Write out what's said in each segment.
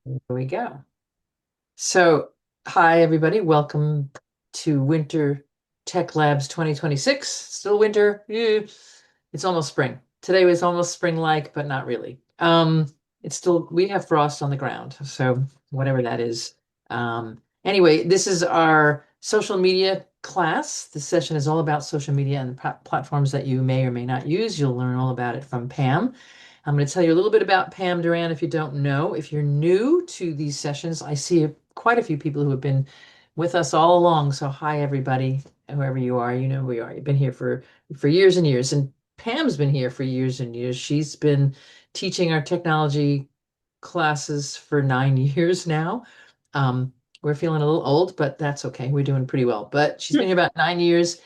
There we go. So, hi everybody. Welcome to Winter Tech Labs 2026. Still winter. It's almost spring. Today was almost spring-like, but not really. It's still we have frost on the ground, so whatever that is. Anyway, this is our social media class. This session is all about social media and the platforms that you may or may not use. You'll learn all about it from Pam. I'm going to tell you a little bit about Pam Doran if you don't know. If you're new to these sessions, I see quite a few people who have been with us all along. So hi, everybody, whoever you are, you know who you are. You've been here for years and years, and Pam's been here for years and years. She's been teaching our technology classes for 9 years now. We're feeling a little old, but that's okay. We're doing pretty well. But she's been here about 9 years.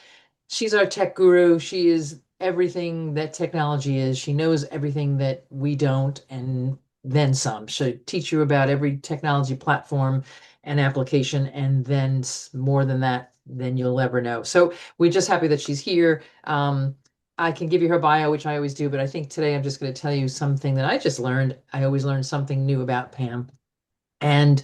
She's our tech guru. She is everything that technology is. She knows everything that we don't, and then some. She'll teach you about every technology platform and application, and then more than that, than you'll ever know. So we're just happy that she's here. I can give you her bio, which I always do, but I think today I'm just going to tell you something that I just learned. I always learn something new about Pam. And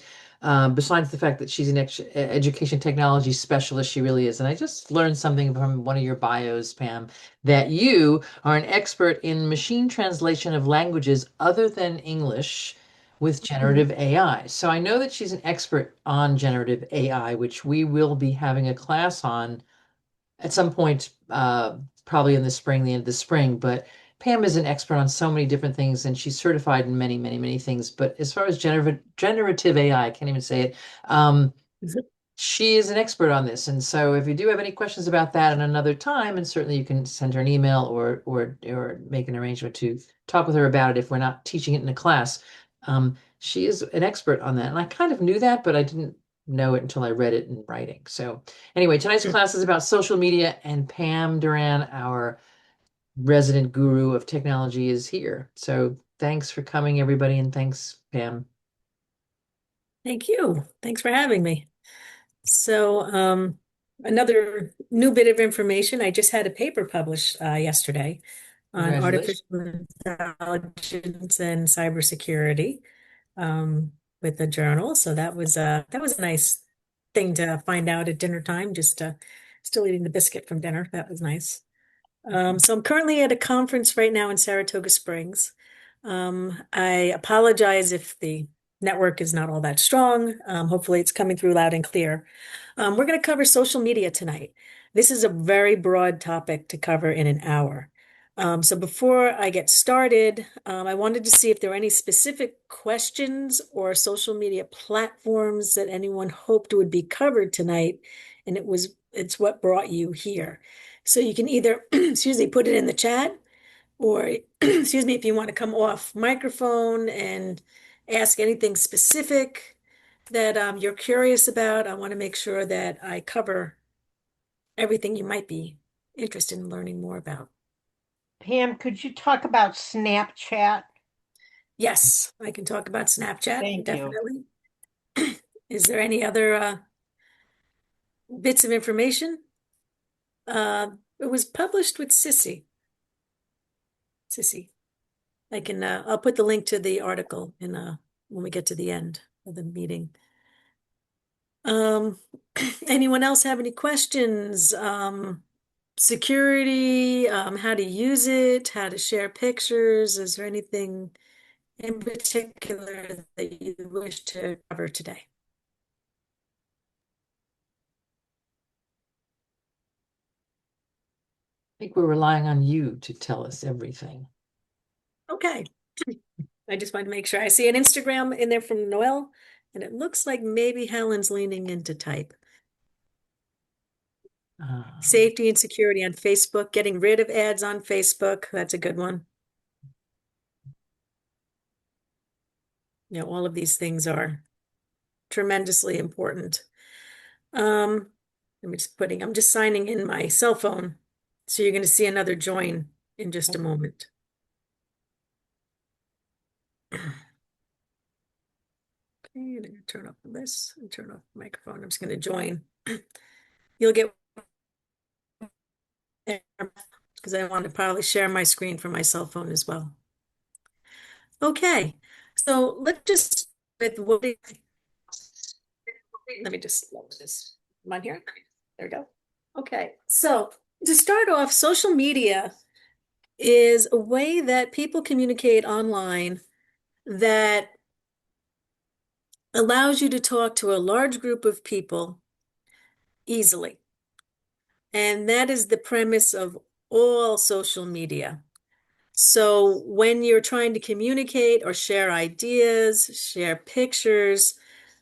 besides the fact that she's an education technology specialist, she really is. And I just learned something from one of your bios, Pam, that you are an expert in machine translation of languages other than English with generative AI. So I know that she's an expert on generative AI, which we will be having a class on at some point, probably in the spring, the end of the spring. But Pam is an expert on so many different things, and she's certified in many, many, many things. But as far as generative AI, I can't even say it. Um, she is an expert on this, and so if you do have any questions about that at another time, and certainly you can send her an email or make an arrangement to talk with her about it if we're not teaching it in a class. She is an expert on that, and I kind of knew that, but I didn't know it until I read it in writing. So anyway, tonight's class is about social media, and Pam Doran, our resident guru of technology, is here. So thanks for coming, everybody, and thanks, Pam. Thank you. Thanks for having me. So, another new bit of information. I just had a paper published yesterday on Congratulations. artificial intelligence and cybersecurity with the journal. So that was a nice thing to find out at dinner time. Just still eating the biscuit from dinner. That was nice. So I'm currently at a conference right now in Saratoga Springs. I apologize if the network is not all that strong. Hopefully it's coming through loud and clear. We're going to cover social media tonight. This is a very broad topic to cover in an hour. So before I get started, I wanted to see if there were any specific questions or social media platforms that anyone hoped would be covered tonight, and it's what brought you here. So you can either, excuse me, put it in the chat, or excuse me, if you want to come off microphone and ask anything specific that you're curious about. I want to make sure that I cover everything you might be interested in learning more about. Pam, could you talk about Snapchat? Yes, I can talk about Snapchat, Thank you. definitely. Is there any other bits of information? It was published with Sissy. Sissy. I'll put the link to the article in when we get to the end of the meeting. Um, anyone else have any questions? Security, how to use it, how to share pictures. Is there anything in particular that you wish to cover today? I think we're relying on you to tell us everything. Okay. I just wanted to make sure. I see an Instagram in there from Noel, and it looks like maybe Helen's leaning into type. Um, Safety and security on Facebook, getting rid of ads on Facebook. That's a good one. All of these things are tremendously important. Um, I'm just signing in my cell phone. So you're going to see another join in just a moment. Okay, I'm going to turn off this and turn off the microphone. I'm just going to join. You'll get because I want to probably share my screen from my cell phone as well. Okay, so let's just with what let me just load this. Am I here? There we go. Okay, so to start off, social media is a way that people communicate online that allows you to talk to a large group of people easily. And that is the premise of all social media. So when you're trying to communicate or share ideas, share pictures,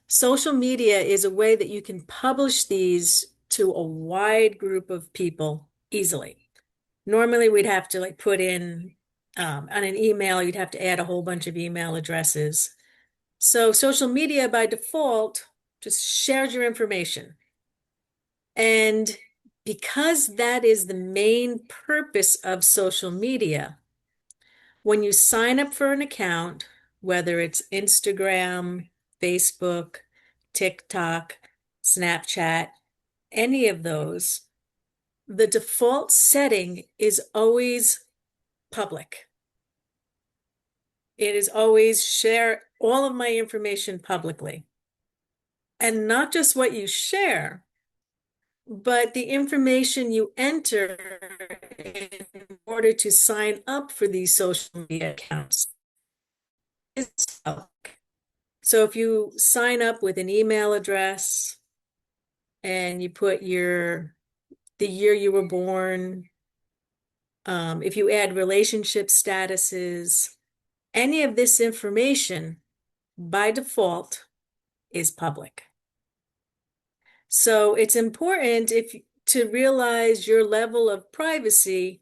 social media is a way that you can publish these to a wide group of people easily. Normally, we'd have to like put in on an email, you'd have to add a whole bunch of email addresses. So social media by default just shares your information. And because that is the main purpose of social media, when you sign up for an account, whether it's Instagram, Facebook, TikTok, Snapchat, any of those, the default setting is always public. It is always share all of my information publicly. And not just what you share, but the information you enter in order to sign up for these social media accounts is public. So if you sign up with an email address and you put the year you were born, if you add relationship statuses, any of this information by default is public. So it's important to realize your level of privacy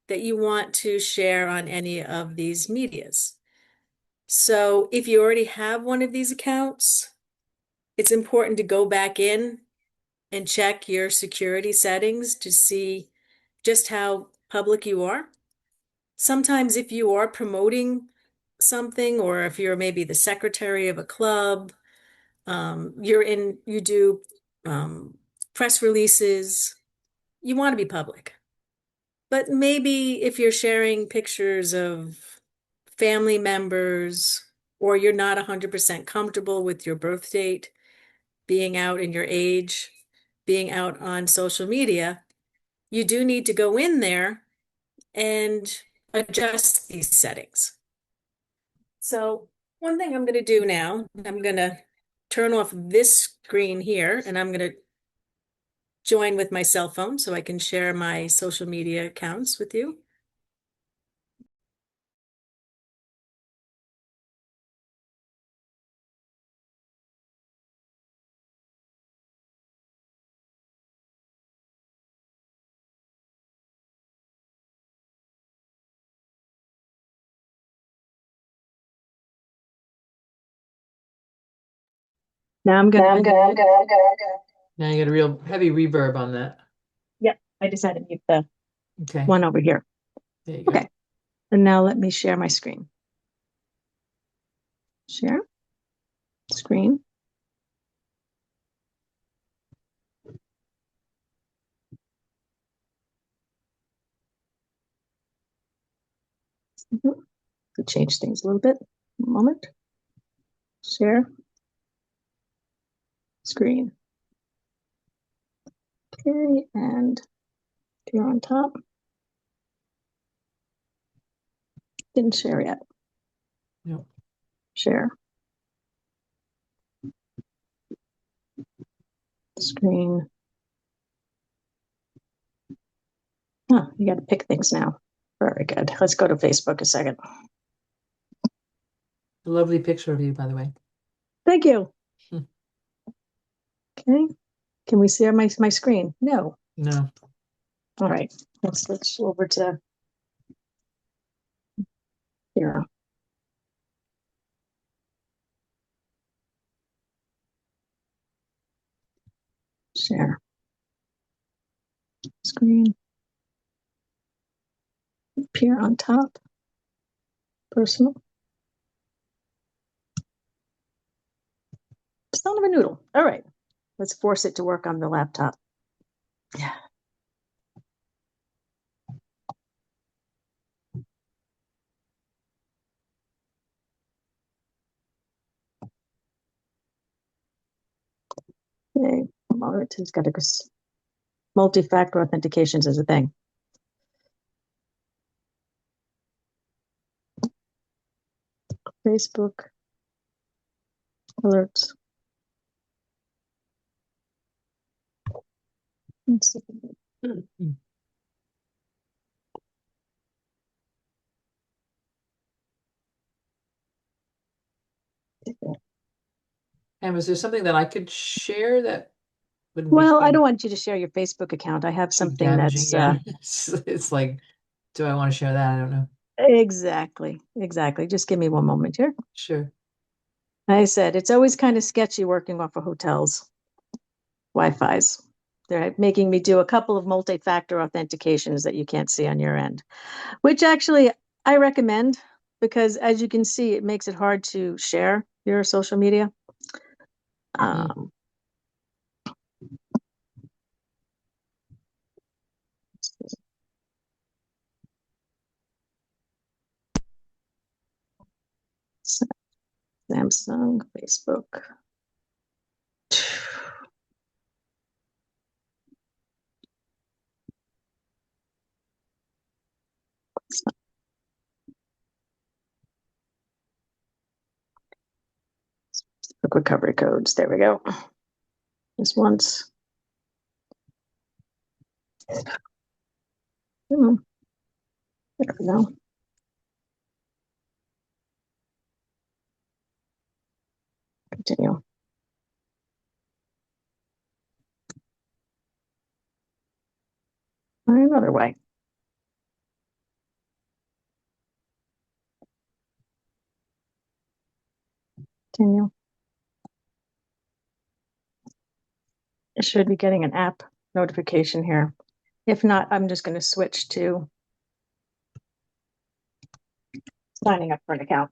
that you want to share on any of these medias. So if you already have one of these accounts, it's important to go back in and check your security settings to see just how public you are. Sometimes if you are promoting something, or if you're maybe the secretary of a club, you do press releases, you want to be public. But maybe if you're sharing pictures of family members, or you're not 100% comfortable with your birth date being out and your age being out on social media, you do need to go in there and adjust these settings. So one thing I'm going to do now, I'm going to turn off this screen here, and I'm going to join with my cell phone so I can share my social media accounts with you. Now I'm gonna unmute. Now you got a real heavy reverb on that. Yep, I just had to mute the Okay. one over here. There you go. Okay, and now let me share my screen. Share screen. To change things a little bit. A moment. Share screen. Okay, and here on top. Didn't share yet. Yep. Share screen. Oh, you got to pick things now. Very good. Let's go to Facebook a second. A lovely picture of you, by the way. Thank you. Hmm. Okay. Can we share my screen? No. No. All right. Let's switch over to here. Share screen. Appear on top. Personal. Sound of a noodle. All right. Let's force it to work on the laptop. Yeah. Okay, a moment. It's got to go. Multi-factor authentications is a thing. Facebook alerts. Let's see. And was there something that I could share that wouldn't be Well, I don't want you to share your Facebook account. I have too something damaging? that's Yeah. It's like, do I want to share that? I don't know. exactly. Just give me one moment here. Sure. I said it's always kind of sketchy working off of hotels' Wi-Fi's. They're making me do a couple of multi-factor authentications that you can't see on your end, which actually I recommend because, as you can see, it makes it hard to share your social media. Um, Samsung, Facebook. Facebook recovery codes. There we go. Just once. There we go. Continue. Another way. Continue. I should be getting an app notification here. If not, I'm just going to switch to signing up for an account.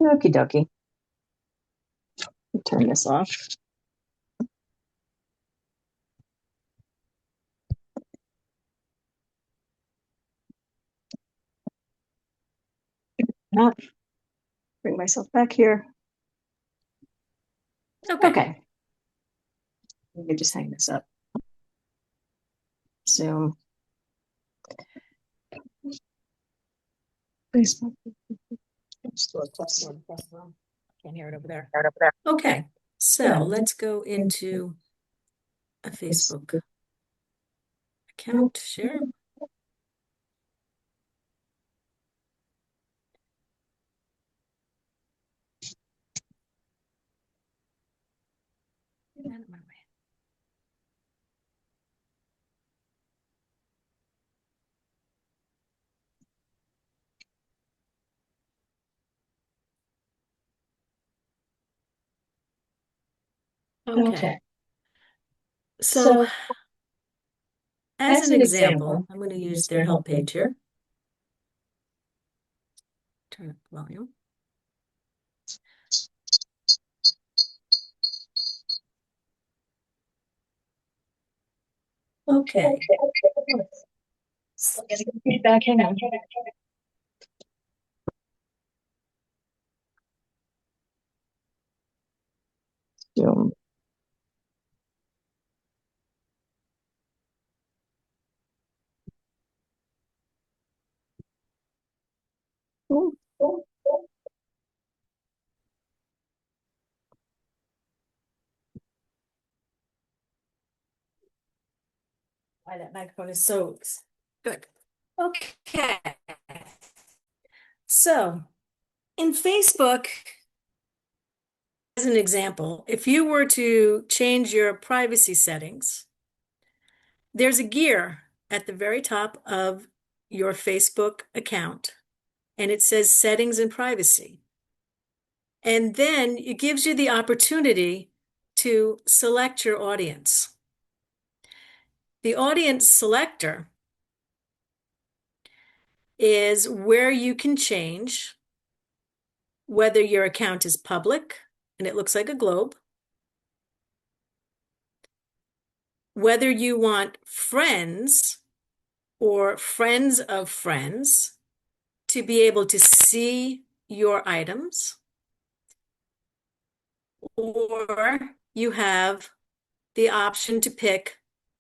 Okie dokie. Turn this off. Not bring myself back here. Okay. Let me just hang this up. Zoom. Facebook. Can't hear it over there. Okay, so let's go into a Facebook account. Share. Okay. So as an example, I'm going to use their help page here. Turn up volume. Okay. So getting feedback in. Zoom. Why that microphone is so good. Okay. So in Facebook, as an example, if you were to change your privacy settings, there's a gear at the very top of your Facebook account, and it says settings and privacy. And then it gives you the opportunity to select your audience. The audience selector is where you can change whether your account is public, and it looks like a globe, whether you want friends or friends of friends to be able to see your items, or you have the option to pick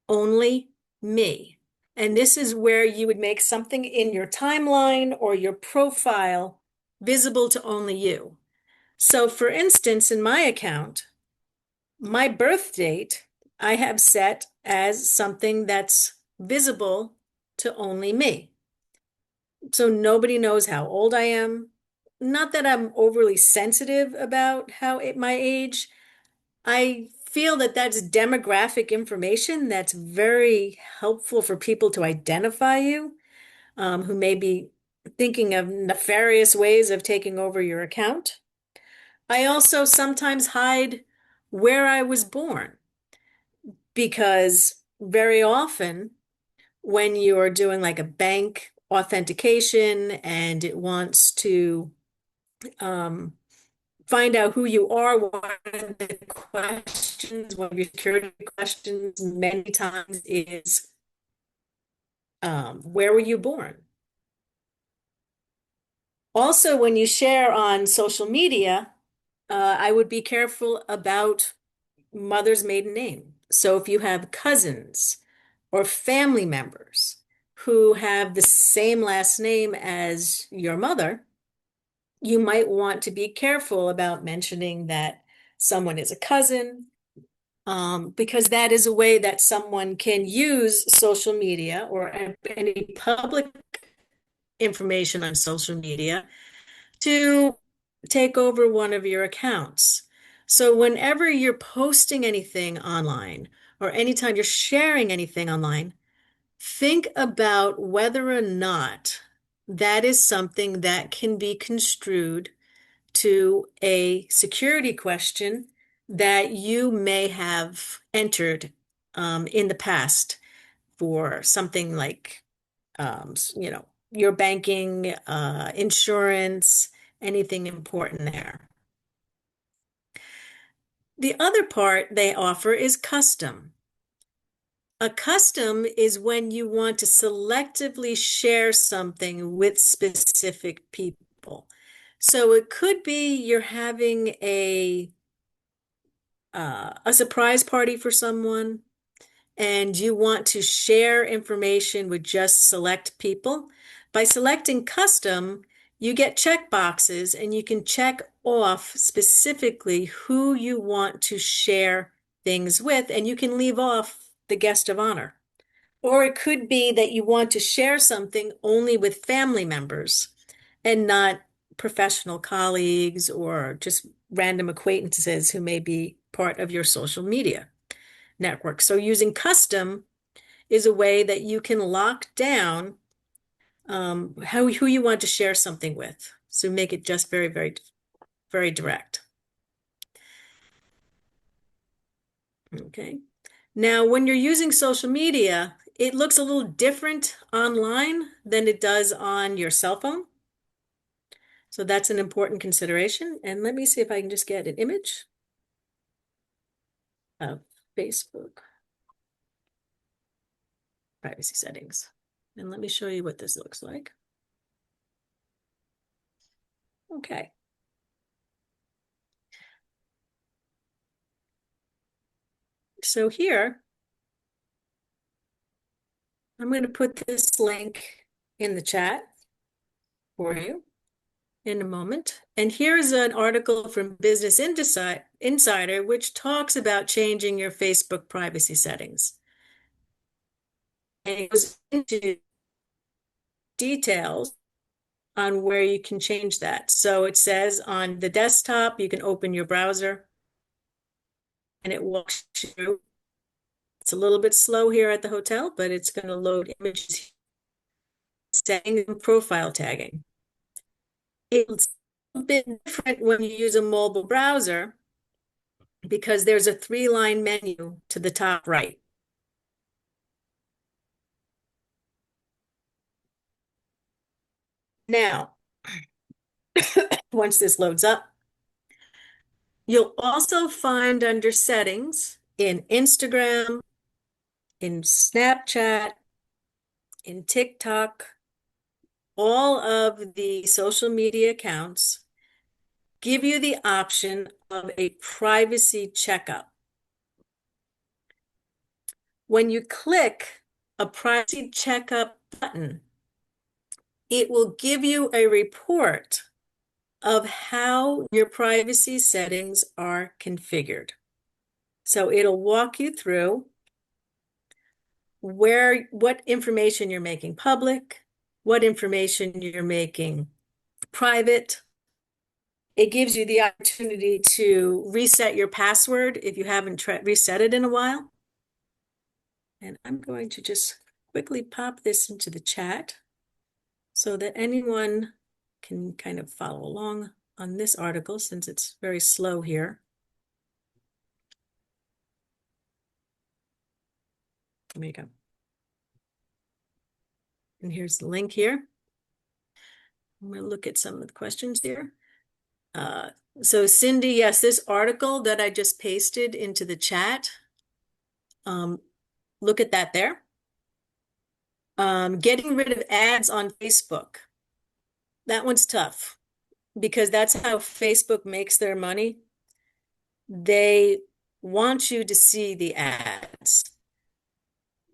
only me. And this is where you would make something in your timeline or your profile visible to only you. So for instance, in my account, my birth date I have set as something that's visible to only me. So nobody knows how old I am. Not that I'm overly sensitive about my age. I feel that that's demographic information that's very helpful for people to identify you, who may be thinking of nefarious ways of taking over your account. I also sometimes hide where I was born because very often when you're doing like a bank authentication and it wants to um, find out who you are, one of the questions, one of your security questions many times is, where were you born? Also, when you share on social media, I would be careful about mother's maiden name. So if you have cousins or family members who have the same last name as your mother, you might want to be careful about mentioning that someone is a cousin, because that is a way that someone can use social media or any public information on social media to take over one of your accounts. So whenever you're posting anything online or anytime you're sharing anything online, think about whether or not that is something that can be construed to a security question that you may have entered in the past for something like, your banking, insurance, anything important there. The other part they offer is custom. A custom is when you want to selectively share something with specific people. So it could be you're having a surprise party for someone and you want to share information with just select people. By selecting custom, you get check boxes and you can check off specifically who you want to share things with, and you can leave off the guest of honor. Or it could be that you want to share something only with family members and not professional colleagues or just random acquaintances who may be part of your social media network. So using custom is a way that you can lock down who you want to share something with. So make it just very, very, very direct. Okay. Now, when you're using social media, it looks a little different online than it does on your cell phone. So that's an important consideration. And let me see if I can just get an image of Facebook privacy settings. And let me show you what this looks like. Okay. So here, I'm going to put this link in the chat for you in a moment. And here's an article from Business Insider, which talks about changing your Facebook privacy settings. And it goes into details on where you can change that. So it says on the desktop, you can open your browser and it walks you through. It's a little bit slow here at the hotel, but it's going to load images, settings, and profile tagging. It's a bit different when you use a mobile browser because there's a 3-line menu to the top right. Now, once this loads up, you'll also find under settings in Instagram, in Snapchat, in TikTok, all of the social media accounts give you the option of a privacy checkup. When you click a privacy checkup button, it will give you a report of how your privacy settings are configured. So it'll walk you through what information you're making public, what information you're making private. It gives you the opportunity to reset your password if you haven't reset it in a while. And I'm going to just quickly pop this into the chat so that anyone can kind of follow along on this article since it's very slow here. There you go. And here's the link here. I'm going to look at some of the questions here. So Cindy, yes, this article that I just pasted into the chat, look at that there. Getting rid of ads on Facebook. That one's tough because that's how Facebook makes their money. They want you to see the ads.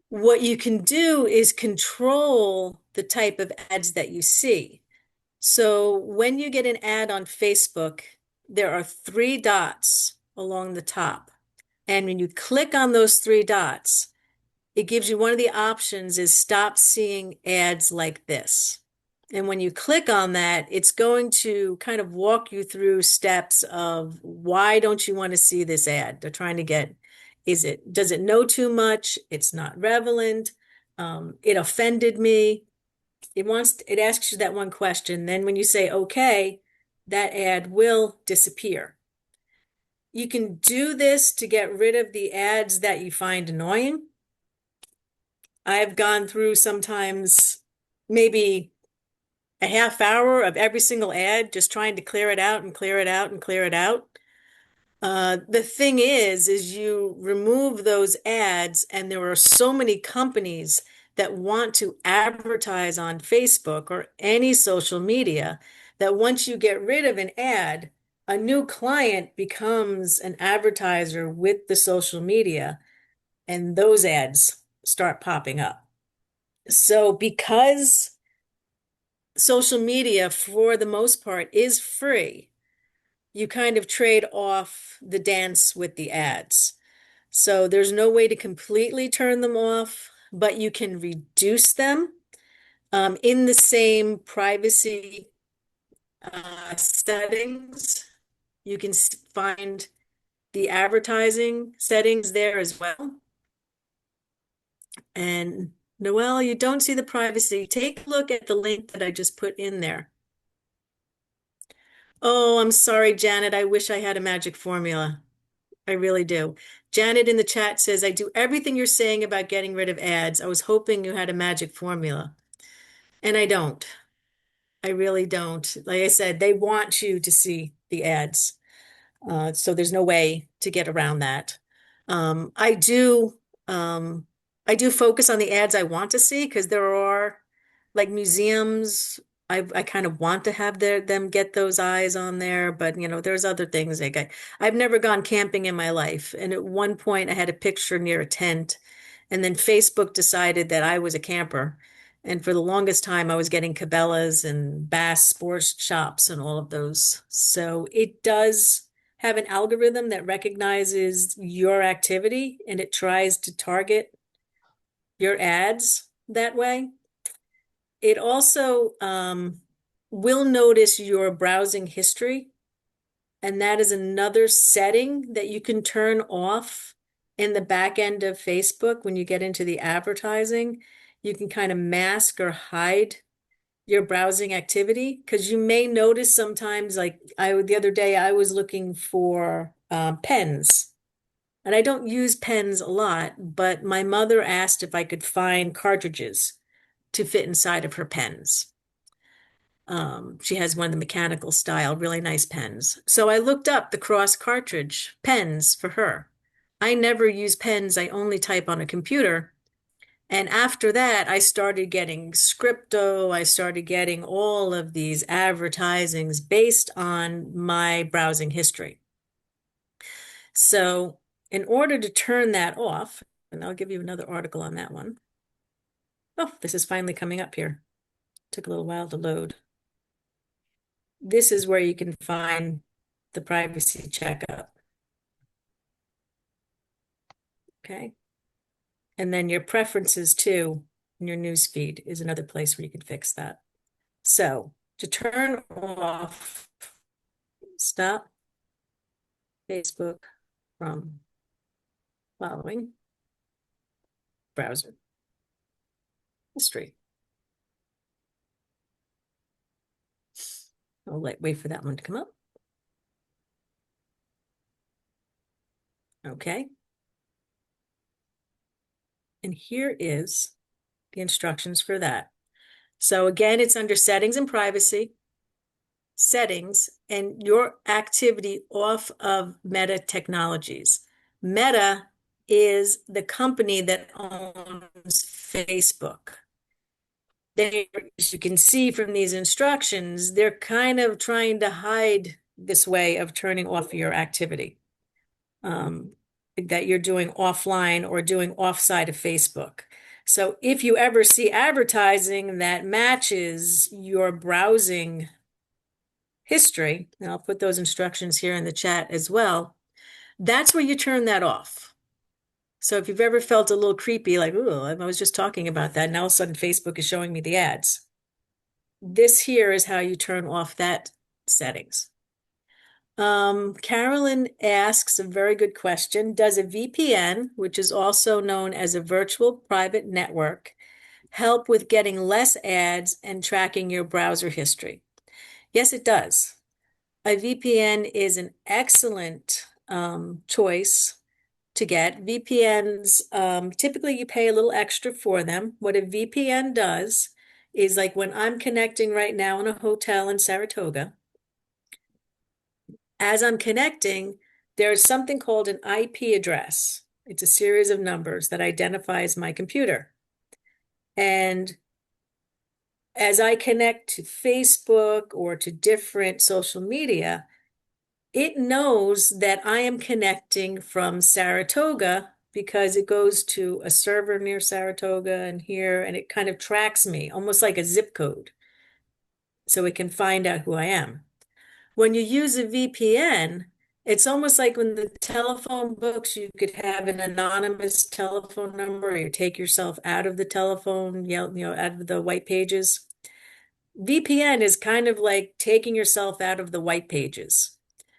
What you can do is control the type of ads that you see. So when you get an ad on Facebook, there are 3 dots along the top. And when you click on those 3 dots, it gives you one of the options is stop seeing ads like this. And when you click on that, it's going to kind of walk you through steps of why don't you want to see this ad? They're trying to get, does it know too much? It's not relevant. It offended me. It asks you that one question. Then when you say, okay, that ad will disappear. You can do this to get rid of the ads that you find annoying. I've gone through sometimes maybe a half hour of every single ad, just trying to clear it out and clear it out and clear it out. The thing is you remove those ads, and there are so many companies that want to advertise on Facebook or any social media that once you get rid of an ad, a new client becomes an advertiser with the social media, and those ads start popping up. So because social media, for the most part, is free, you kind of trade off the dance with the ads. So there's no way to completely turn them off, but you can reduce them in the same privacy settings. You can find the advertising settings there as well. And Noelle, you don't see the privacy. Take a look at the link that I just put in there. Oh, I'm sorry, Janet. I wish I had a magic formula. I really do. Janet in the chat says, I do everything you're saying about getting rid of ads. I was hoping you had a magic formula. And I don't. I really don't. Like I said, they want you to see the ads. So there's no way to get around that. Um, I do um, I do focus on the ads I want to see because there are like museums. I kind of want to have them get those eyes on there, but there's other things I've never gone camping in my life. And at one point I had a picture near a tent, and then Facebook decided that I was a camper. And for the longest time, I was getting Cabela's and Bass Sports Shops and all of those. So it does have an algorithm that recognizes your activity and it tries to target your ads that way. It also will notice your browsing history, and that is another setting that you can turn off in the back end of Facebook when you get into the advertising. You can kind of mask or hide your browsing activity because you may notice sometimes, like the other day I was looking for pens. And I don't use pens a lot, but my mother asked if I could find cartridges to fit inside of her pens. She has one of the mechanical style, really nice pens. So I looked up the cross cartridge pens for her. I never use pens. I only type on a computer. And after that, I started getting Scripto. I started getting all of these advertisings based on my browsing history. So in order to turn that off, and I'll give you another article on that one. Oh, this is finally coming up here. Took a little while to load. This is where you can find the privacy checkup. Okay. And then your preferences too, in your news feed is another place where you can fix that. So to turn off, stop Facebook from following browser history. I'll wait for that one to come up. Okay. And here is the instructions for that. So again, it's under settings and privacy, settings, and your activity off of Meta Technologies. Meta is the company that owns Facebook. They, as you can see from these instructions, they're kind of trying to hide this way of turning off your activity that you're doing offline or doing offside of Facebook. So if you ever see advertising that matches your browsing history, and I'll put those instructions here in the chat as well, that's where you turn that off. So if you've ever felt a little creepy, like, oh, I was just talking about that, and all of a sudden Facebook is showing me the ads. This here is how you turn off that settings. Carolyn asks a very good question. Does a VPN, which is also known as a virtual private network, help with getting less ads and tracking your browser history? Yes, it does. A VPN is an excellent choice to get. VPNs, typically you pay a little extra for them. What a VPN does is, like when I'm connecting right now in a hotel in Saratoga, as I'm connecting, there's something called an IP address. It's a series of numbers that identifies my computer. And as I connect to Facebook or to different social media, it knows that I am connecting from Saratoga because it goes to a server near Saratoga and here, and it kind of tracks me, almost like a zip code, so it can find out who I am. When you use a VPN, it's almost like when the telephone books, you could have an anonymous telephone number, or you take yourself out of the telephone, out of the white pages. VPN is kind of like taking yourself out of the white pages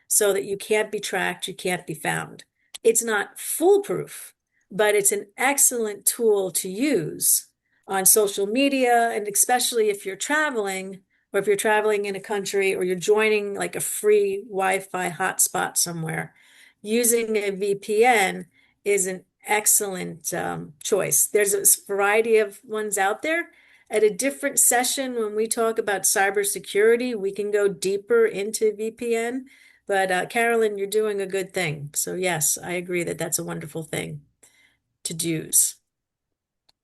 so that you can't be tracked, you can't be found. It's not foolproof, but it's an excellent tool to use on social media, and especially if you're traveling, or if you're traveling in a country, or you're joining like a free Wi-Fi hotspot somewhere. Using a VPN is an excellent choice. There's a variety of ones out there. At a different session, when we talk about cybersecurity, we can go deeper into VPN. But Carolyn, you're doing a good thing. So yes, I agree that that's a wonderful thing to use.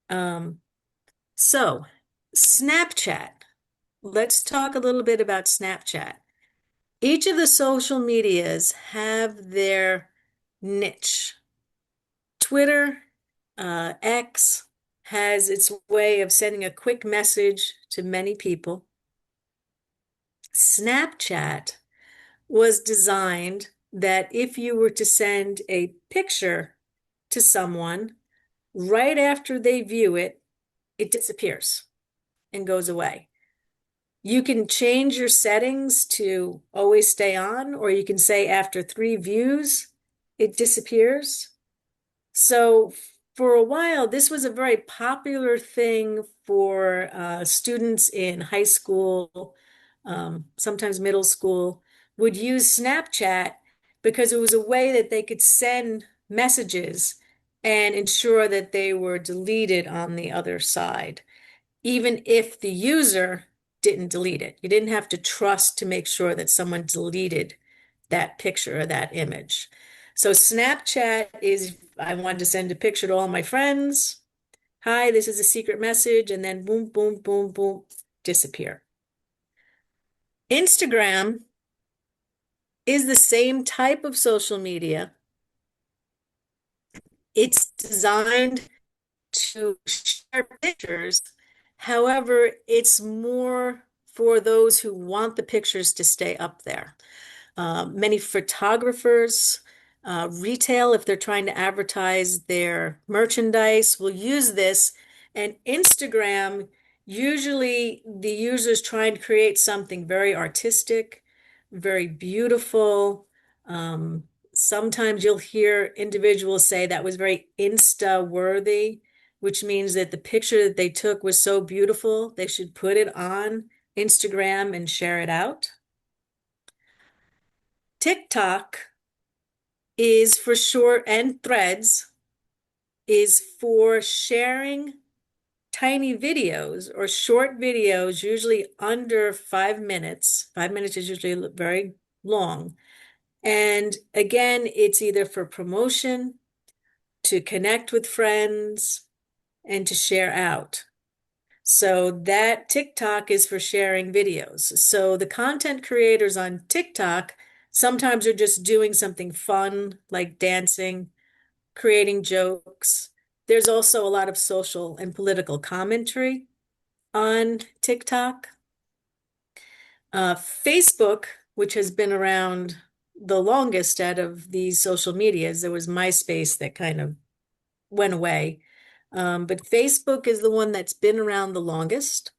So Snapchat. Let's talk a little bit about Snapchat. Each of the social medias have their niche. Twitter, X, has its way of sending a quick message to many people. Snapchat was designed that if you were to send a picture to someone, right after they view it, it disappears and goes away. You can change your settings to always stay on, or you can say after 3 views, it disappears. So for a while, this was a very popular thing for students in high school, sometimes middle school, would use Snapchat because it was a way that they could send messages and ensure that they were deleted on the other side, even if the user didn't delete it. You didn't have to trust to make sure that someone deleted that picture or that image. So Snapchat is, I wanted to send a picture to all my friends. Hi, this is a secret message, and then boom, boom, boom, boom, disappear. Instagram is the same type of social media, It's designed to share pictures. However, it's more for those who want the pictures to stay up there. Many photographers, retail, if they're trying to advertise their merchandise, will use this. And Instagram, usually the users try and create something very artistic, very beautiful. Um, Sometimes you'll hear individuals say that was very Insta worthy, which means that the picture that they took was so beautiful, they should put it on Instagram and share it out. TikTok is for short, and Threads is for sharing tiny videos or short videos, usually under 5 minutes. 5 minutes is usually very long. And again, it's either for promotion, to connect with friends, and to share out. So that TikTok is for sharing videos. So the content creators on TikTok sometimes are just doing something fun, like dancing, creating jokes. There's also a lot of social and political commentary on TikTok. Facebook, which has been around the longest out of these social medias, there was MySpace that kind of went away. But Facebook is the one that's been around the longest.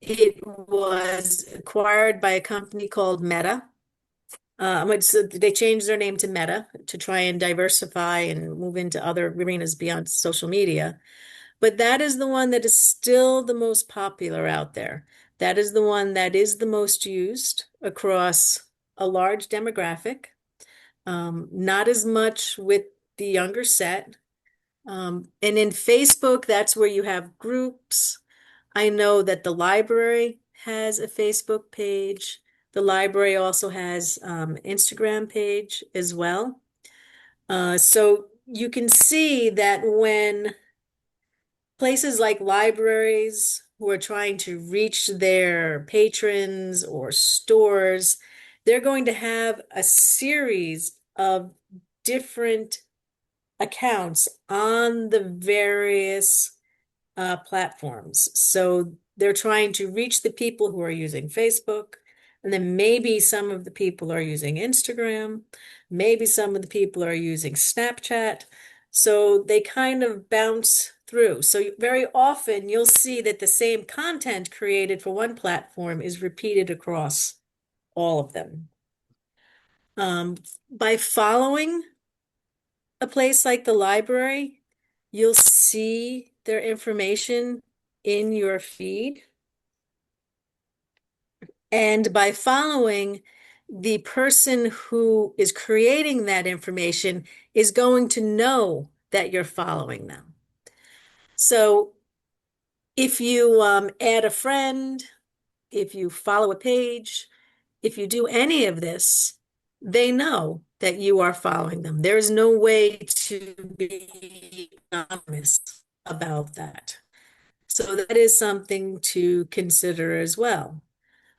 It was acquired by a company called Meta. They changed their name to Meta to try and diversify and move into other arenas beyond social media. But that is the one that is still the most popular out there. That is the one that is the most used across a large demographic. Not as much with the younger set. And in Facebook, that's where you have groups. I know that the library has a Facebook page. The library also has Instagram page as well. So you can see that when places like libraries who are trying to reach their patrons or stores, they're going to have a series of different accounts on the various platforms. So they're trying to reach the people who are using Facebook, and then maybe some of the people are using Instagram, maybe some of the people are using Snapchat. So they kind of bounce through. So very often you'll see that the same content created for one platform is repeated across all of them. Um, by following a place like the library, you'll see their information in your feed. And by following, the person who is creating that information is going to know that you're following them. So if you add a friend, if you follow a page, if you do any of this, they know that you are following them. There is no way to be anonymous about that. So that is something to consider as well.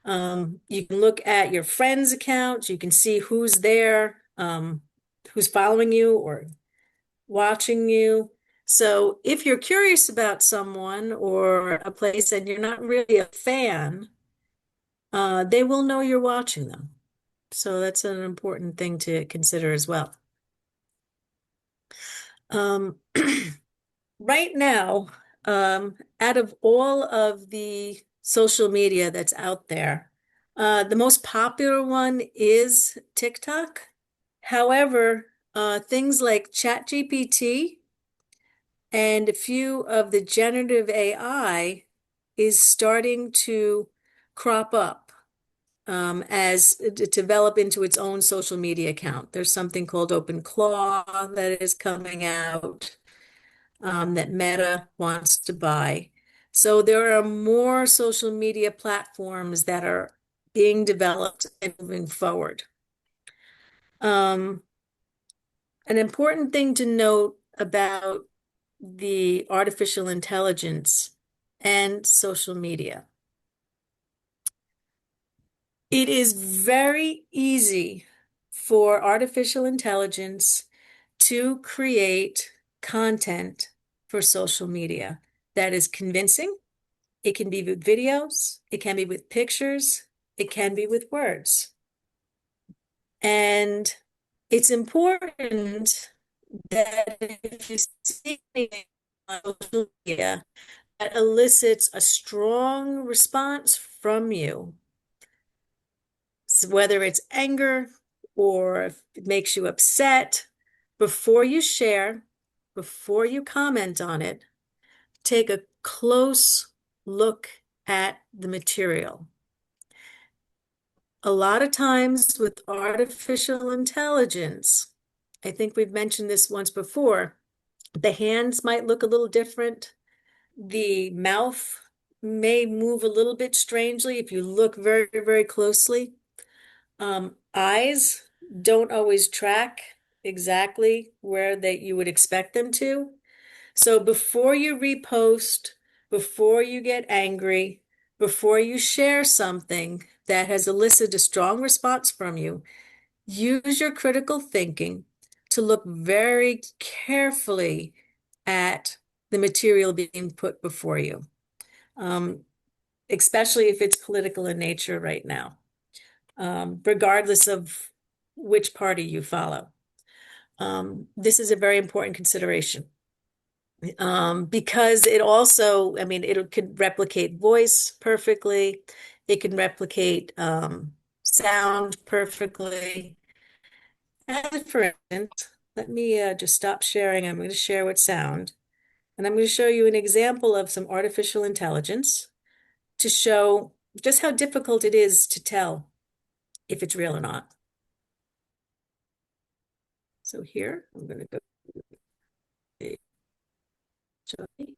You can look at your friends' accounts. You can see who's there, who's following you or watching you. So if you're curious about someone or a place and you're not really a fan, they will know you're watching them. So that's an important thing to consider as well. Um, right now, out of all of the social media that's out there, the most popular one is TikTok. However, things like ChatGPT and a few of the generative AI is starting to crop up as to develop into its own social media account. There's something called OpenClaw that is coming out that Meta wants to buy. So there are more social media platforms that are being developed and moving forward. An important thing to note about the artificial intelligence and social media. It is very easy for artificial intelligence to create content for social media that is convincing. It can be with videos, it can be with pictures, it can be with words. And it's important that if you see anything on social media that elicits a strong response from you, so whether it's anger or if it makes you upset, before you share, before you comment on it, take a close look at the material. A lot of times with artificial intelligence, I think we've mentioned this once before, the hands might look a little different. The mouth may move a little bit strangely if you look very, very closely. Eyes don't always track exactly where that you would expect them to. So before you repost, before you get angry, before you share something that has elicited a strong response from you, use your critical thinking to look very carefully at the material being put before you, um, especially if it's political in nature right now, regardless of which party you follow. This is a very important consideration. Because it also, I mean, it could replicate voice perfectly. It can replicate sound perfectly. And for instance, let me just stop sharing. I'm going to share with sound. And I'm going to show you an example of some artificial intelligence to show just how difficult it is to tell if it's real or not. So here, I'm going to go to Johnny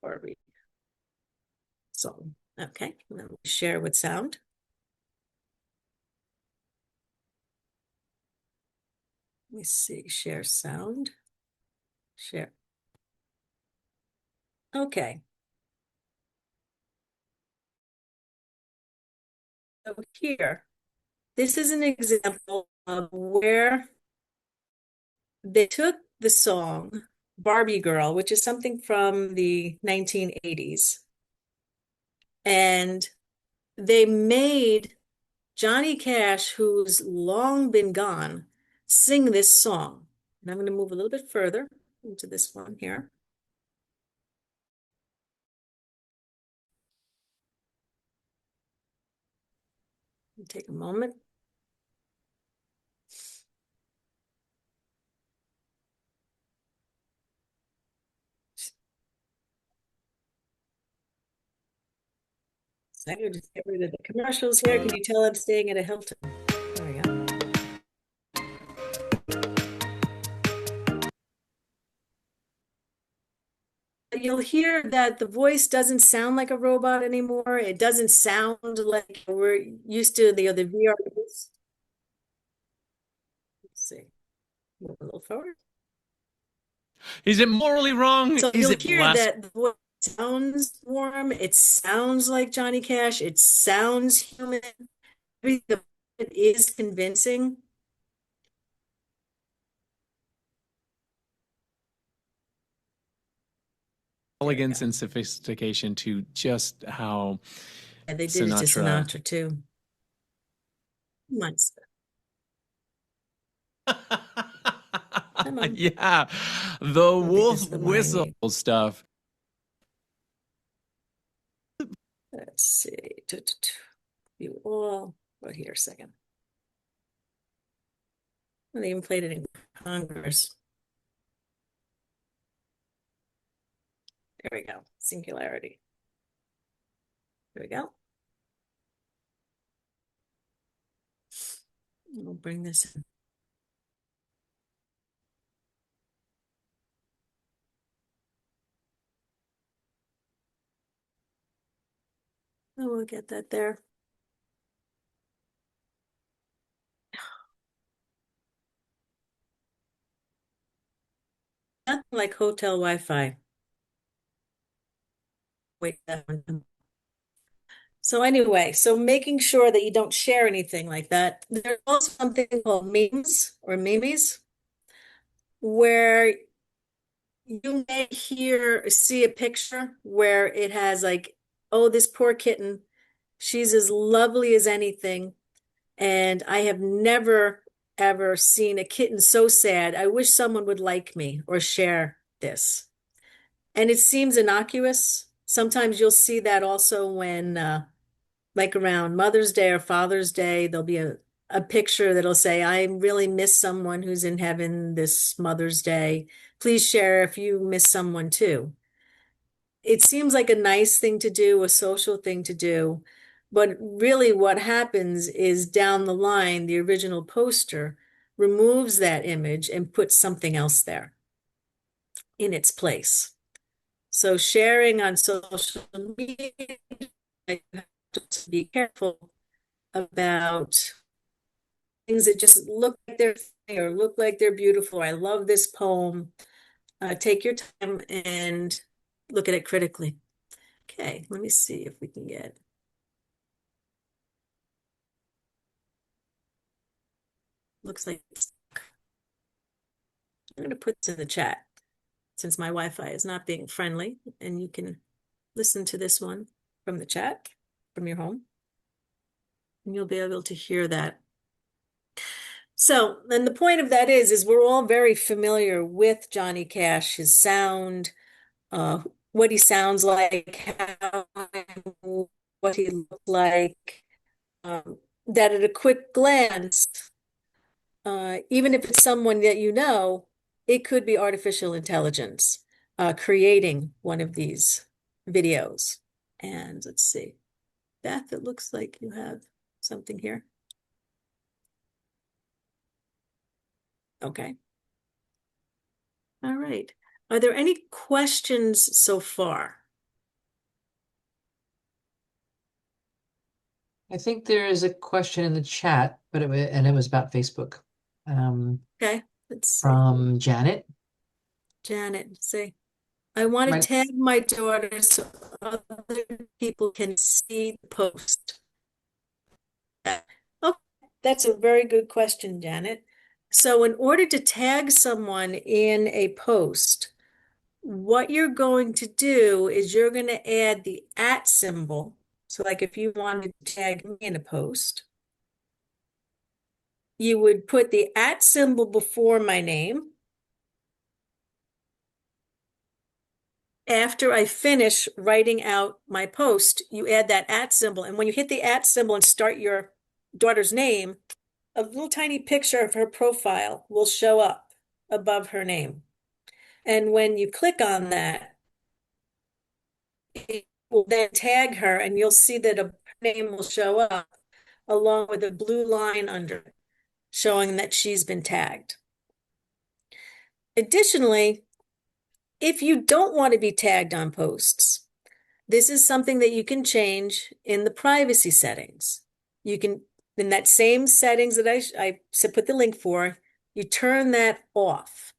Barbie song. Okay, and then we share with sound. Let me see, share sound, share. Okay. So here, this is an example of where they took the song Barbie Girl, which is something from the 1980s, and they made Johnny Cash, who's long been gone, sing this song. And I'm going to move a little bit further into this one here. Take a moment. So I'm going to just get rid of the commercials here. Can you tell I'm staying at a Hilton? There we go. You'll hear that the voice doesn't sound like a robot anymore. It doesn't sound like we're used to the other VRs. Let's see. Move a little forward. Is it morally wrong? So Is you'll it hear blasphemous? that the voice sounds warm. It sounds like Johnny Cash. It sounds human. Everything it is convincing. Elegance and sophistication to just how And they did it to Sinatra. Sinatra too. Months. Come on. Yeah, the I think this wolf is the one I whistle need. stuff. Let's see. You all. Well, here a second. They even played it in Congress. There we go. Singularity. There we go. We'll bring this in. Oh, we'll get that there. Nothing like hotel Wi-Fi. Wait, that one. So anyway, so making sure that you don't share anything like that. There's also something called memes or memes, where you may see a picture where it has like, oh, this poor kitten, she's as lovely as anything. And I have never, ever seen a kitten so sad. I wish someone would like me or share this. And it seems innocuous. Sometimes you'll see that also when, like around Mother's Day or Father's Day, there'll be a picture that'll say, I really miss someone who's in heaven this Mother's Day. Please share if you miss someone too. It seems like a nice thing to do, a social thing to do. But really, what happens is down the line, the original poster removes that image and puts something else there in its place. So, sharing on social media, you have to be careful about things that just look like they're funny or look like they're beautiful. I love this poem. Take your time and look at it critically. Okay, let me see if we can get. Looks like I'm going to put this in the chat since my Wi-Fi is not being friendly, and you can listen to this one from the chat from your home, and you'll be able to hear that. So, then the point of that is we're all very familiar with Johnny Cash, his sound, what he sounds like, how, what he looked like, that at a quick glance, even if it's someone that you know, it could be artificial intelligence creating one of these videos. And let's see, Beth, it looks like you have something here. Okay. All right. Are there any questions so far? I think there is a question in the chat, but it was about Facebook. Okay, let's see. From Janet. Janet, say, I want to tag my daughter so other people can see the post. Okay, that's a very good question, Janet. So in order to tag someone in a post, what you're going to do is you're going to add the @ symbol. So like if you wanted to tag me in a post, you would put the @ symbol before my name. After I finish writing out my post, you add that @ symbol. And when you hit the @ symbol and start your daughter's name, a little tiny picture of her profile will show up above her name. And when you click on that, it will then tag her, and you'll see that a name will show up along with a blue line under it, showing that she's been tagged. Additionally, if you don't want to be tagged on posts, this is something that you can change in the privacy settings. You can, in that same settings that I put the link for, you turn that off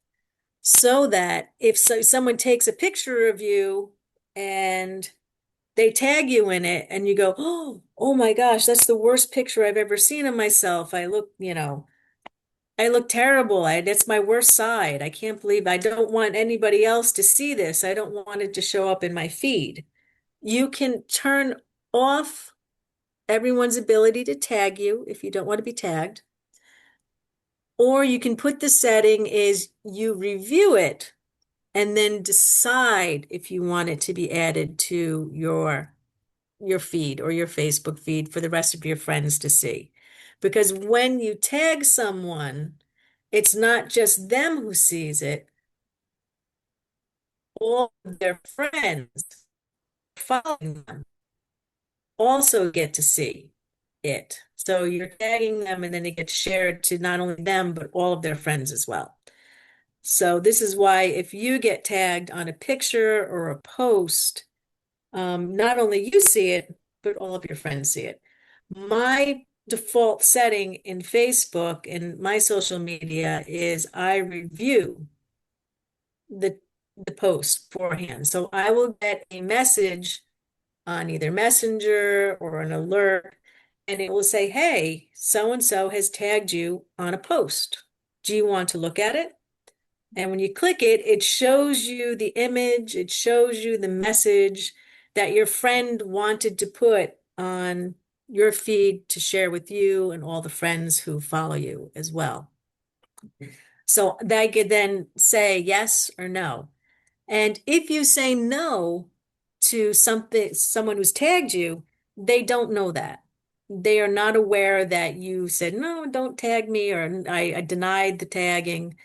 so that if someone takes a picture of you and they tag you in it and you go, oh my gosh, that's the worst picture I've ever seen of myself. I look terrible. That's my worst side. I can't believe I don't want anybody else to see this. I don't want it to show up in my feed. You can turn off everyone's ability to tag you if you don't want to be tagged. Or you can put the setting is you review it and then decide if you want it to be added to your feed or your Facebook feed for the rest of your friends to see. Because when you tag someone, it's not just them who sees it, all of their friends following them also get to see it. So you're tagging them and then it gets shared to not only them, but all of their friends as well. So this is why if you get tagged on a picture or a post, not only you see it, but all of your friends see it. My default setting in Facebook and my social media is I review the post beforehand. So I will get a message on either Messenger or an alert, and it will say, hey, so and so has tagged you on a post. Do you want to look at it? And when you click it, it shows you the image, it shows you the message that your friend wanted to put on your feed to share with you and all the friends who follow you as well. So they could then say yes or no. And if you say no to someone who's tagged you, they don't know that. They are not aware that you said, no, don't tag me, or I denied the tagging.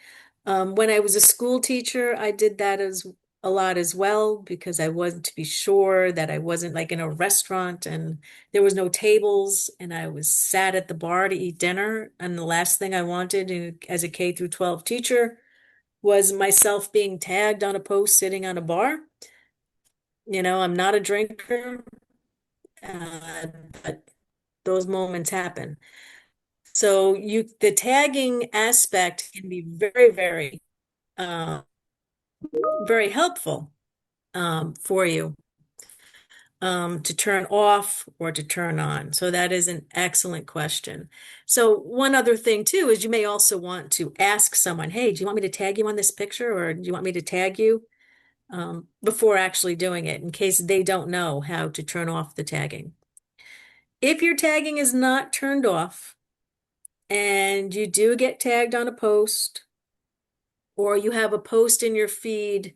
When I was a school teacher, I did that as a lot as well because I wanted to be sure that I wasn't like in a restaurant and there was no tables and I was sat at the bar to eat dinner. And the last thing I wanted as a K through 12 teacher was myself being tagged on a post sitting on a bar. I'm not a drinker, uh, but those moments happen. So the tagging aspect can be very, very, uh, very helpful for you to turn off or to turn on. So that is an excellent question. So one other thing too is you may also want to ask someone, hey, do you want me to tag you on this picture or do you want me to tag you before actually doing it in case they don't know how to turn off the tagging. If your tagging is not turned off and you do get tagged on a post or you have a post in your feed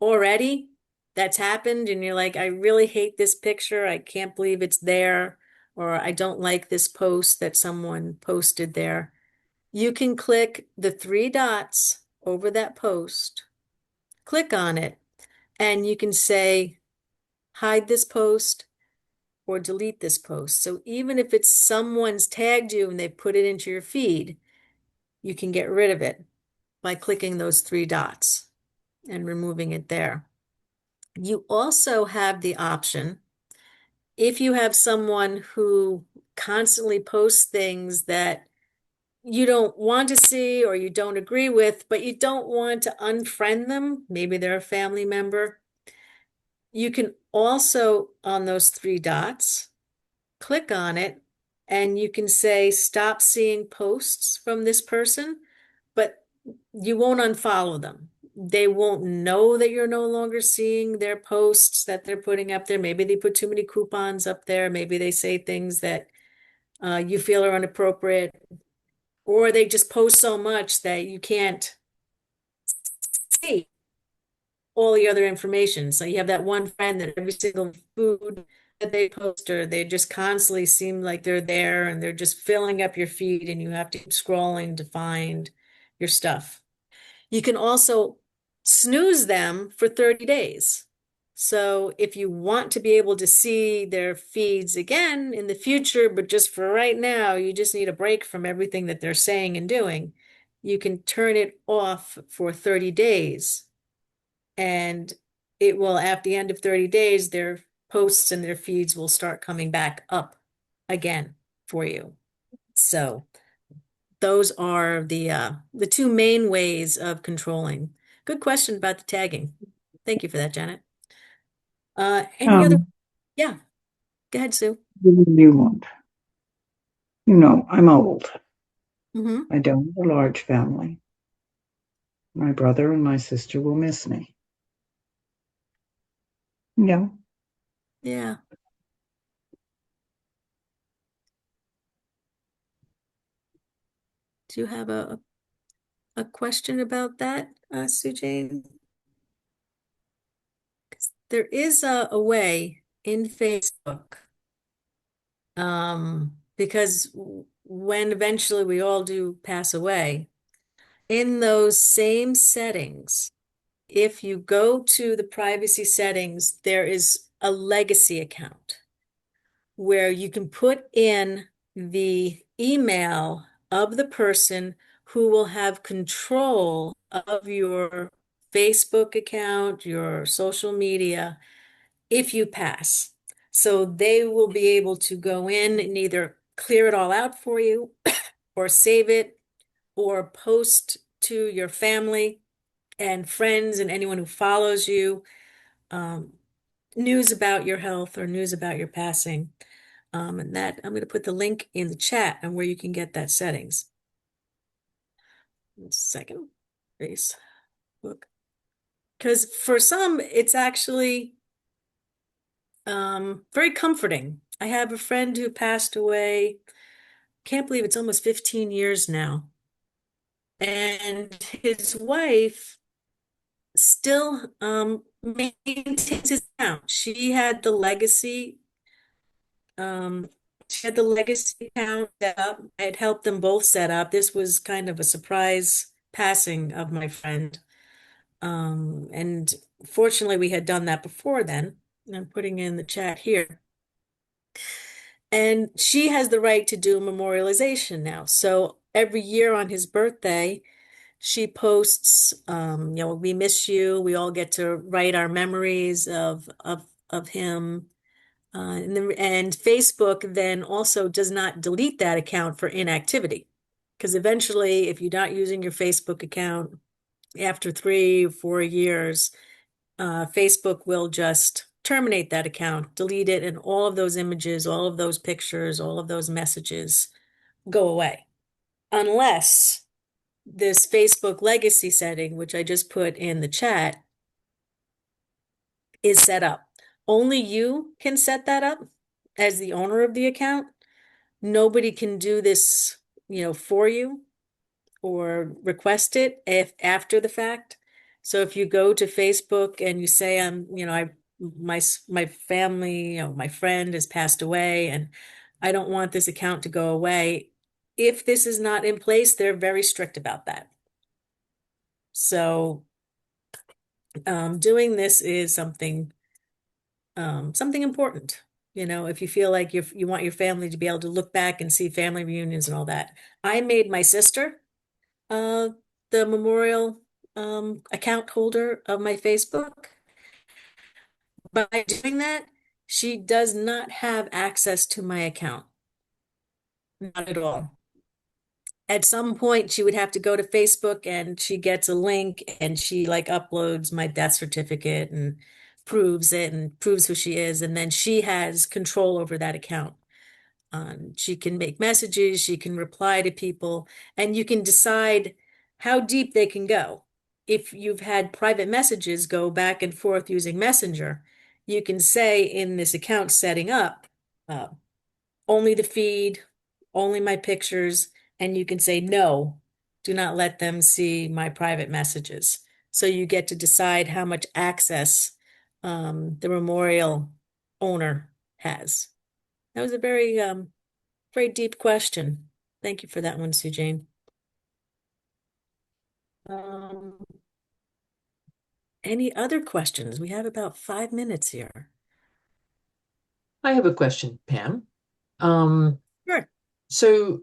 already that's happened and you're like, I really hate this picture. I can't believe it's there. Or I don't like this post that someone posted there. You can click the three dots over that post, click on it, and you can say, hide this post or delete this post. So even if it's someone's tagged you and they put it into your feed, you can get rid of it by clicking those three dots and removing it there. You also have the option, if you have someone who constantly posts things that you don't want to see or you don't agree with, but you don't want to unfriend them, maybe they're a family member, you can also, on those three dots, click on it and you can say, stop seeing posts from this person, but you won't unfollow them. They won't know that you're no longer seeing their posts that they're putting up there. Maybe they put too many coupons up there. Maybe they say things that you feel are inappropriate, or they just post so much that you can't see all the other information. So you have that one friend that every single food that they post, or they just constantly seem like they're there and they're just filling up your feed and you have to keep scrolling to find your stuff. You can also snooze them for 30 days. So if you want to be able to see their feeds again in the future, but just for right now, you just need a break from everything that they're saying and doing, you can turn it off for 30 days. And it will, at the end of 30 days, their posts and their feeds will start coming back up again for you. So those are the two main ways of controlling. Good question about the tagging. Thank you for that, Janet. Any other? Um, Yeah, go ahead, Sue. you won't. I'm old. Mm-hmm. I don't have a large family. My brother and my sister will miss me. Yeah. Yeah. Do you have a question about that, Sue Jane? 'Cause there is a way in Facebook, because when eventually we all do pass away, in those same settings, if you go to the privacy settings, there is a legacy account where you can put in the email of the person who will have control of your Facebook account, your social media, if you pass. So they will be able to go in and either clear it all out for you or save it or post to your family and friends and anyone who follows you. news about your health or news about your passing. And that I'm going to put the link in the chat on where you can get that settings. 1 second, Facebook. Because for some, it's actually very comforting. I have a friend who passed away. Can't believe it's almost 15 years now. And his wife still maintains his account. Um, she had the legacy account set up. I had helped them both set up. This was kind of a surprise passing of my friend. And fortunately, we had done that before then. I'm putting in the chat here. And she has the right to do memorialization now. So every year on his birthday, she posts, we miss you. We all get to write our memories of him. And Facebook then also does not delete that account for inactivity. Because eventually, if you're not using your Facebook account after 3 or 4 years, Facebook will just terminate that account, delete it, and all of those images, all of those pictures, all of those messages go away. Unless this Facebook legacy setting, which I just put in the chat, is set up. Only you can set that up as the owner of the account. Nobody can do this, for you or request it if after the fact. So if you go to Facebook and you say, my family, my friend has passed away and I don't want this account to go away. If this is not in place, they're very strict about that. So doing this is something important. If you feel like you want your family to be able to look back and see family reunions and all that. I made my sister uh, the memorial account holder of my Facebook. By doing that, she does not have access to my account. Not at all. At some point, she would have to go to Facebook and she gets a link and she like uploads my death certificate and proves it and proves who she is. And then she has control over that account. She can make messages, she can reply to people, and you can decide how deep they can go. If you've had private messages go back and forth using Messenger, you can say in this account setting up, uh, only the feed, only my pictures, and you can say no, do not let them see my private messages. So you get to decide how much access the memorial owner has. That was a very deep question. Thank you for that one, Sue Jane. Um, any other questions? We have about 5 minutes here. I have a question, Pam. Um, Sure. so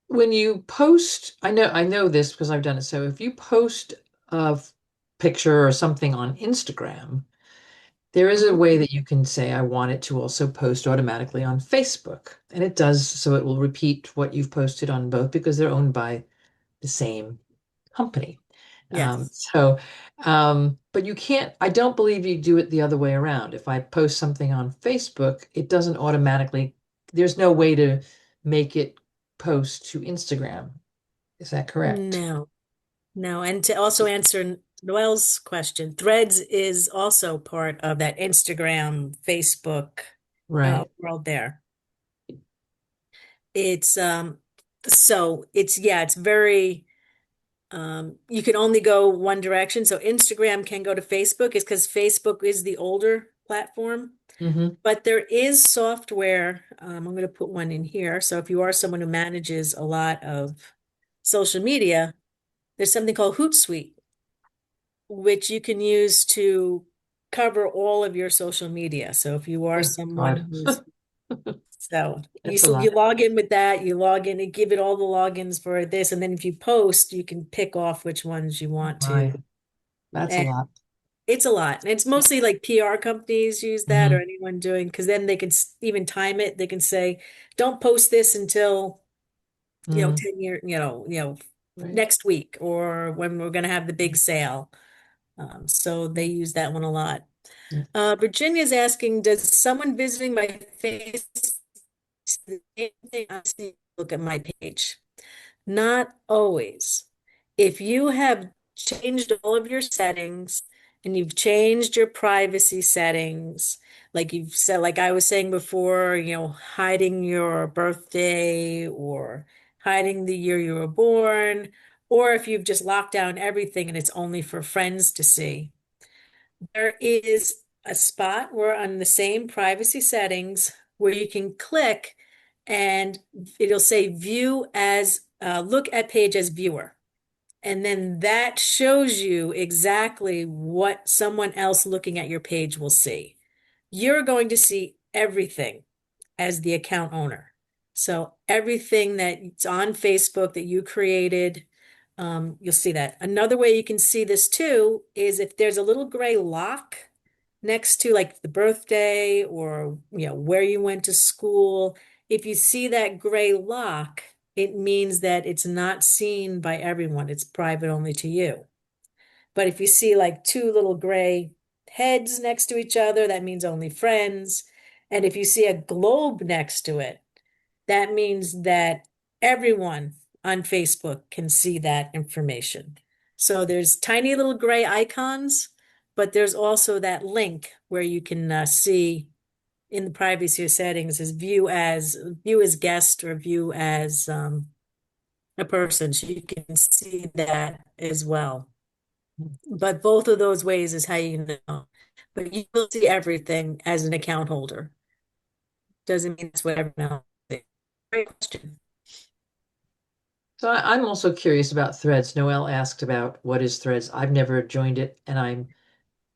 when you post, I know this because I've done it. So if you post a picture or something on Instagram, there is a Mhm. way that you can say, I want it to also post automatically on Facebook. And it does, so it will repeat what you've posted on both because they're owned by the same company. Um, Yes. so, but you can't, I don't believe you do it the other way around. If I post something on Facebook, it doesn't automatically, there's no way to make it post to Instagram. Is that correct? No, no. And to also answer Noel's question, Threads is also part of that Instagram, Facebook Right. world there. It's so it's yeah, it's very you can only go one direction. So Instagram can go to Facebook is because Facebook is the older platform. Hmm. But there is software. I'm going to put one in here. So if you are someone who manages a lot of social media, there's something called Hootsuite, which you can use to cover all of your social media. So if you are Oh, someone God. who's so you That's a so you lot. log in with that, you log in and give it all the logins for this, and then if you post, you can pick off which ones you want to. My, that's a And lot. it's a lot. And it's mostly like PR companies use that or Hmm. anyone doing, because then they can even time it. They can say, don't post this until, Mm, 10 year, right. next week or when we're going to have the big sale. So they use that one a lot. Virginia's asking, does someone visiting my face see the same thing I see? Look at my page. Not always. If you have changed all of your settings and you've changed your privacy settings, like you've said, like I was saying before, hiding your birthday or hiding the year you were born, or if you've just locked down everything and it's only for friends to see, there is a spot where on the same privacy settings where you can click and it'll say view as look at page as viewer. And then that shows you exactly what someone else looking at your page will see. You're going to see everything as the account owner. So everything that's on Facebook that you created, you'll see that. Another way you can see this too is if there's a little gray lock next to like the birthday or where you went to school. If you see that gray lock, it means that it's not seen by everyone. It's private only to you. But if you see like two little gray heads next to each other, that means only friends. And if you see a globe next to it, that means that everyone on Facebook can see that information. So there's tiny little gray icons, but there's also that link where you can see in the privacy settings is view as guest or view as a person. So you can see that as well. But both of those ways is how you know. But you will see everything as an account holder. Doesn't mean it's what everyone else sees. Great question. So I'm also curious about Threads. Noelle asked about what is Threads. I've never joined it, and I'm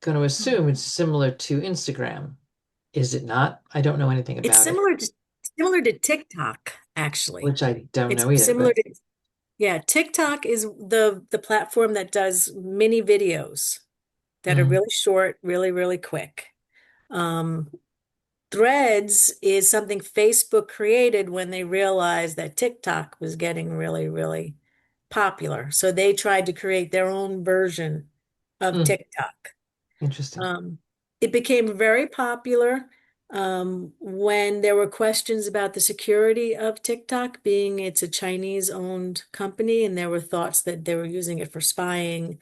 going to assume it's similar to Instagram. Is it not? I don't know anything It's about it, similar to TikTok, actually. which I don't It's know either, similar but to, yeah, TikTok is the platform that does mini videos that are mm, really short, really, really quick. Um, Threads is something Facebook created when they realized that TikTok was getting really, really popular. So they tried to create their own version of mm, TikTok. interesting. Um, it became very popular when there were questions about the security of TikTok, being it's a Chinese-owned company, and there were thoughts that they were using it for spying.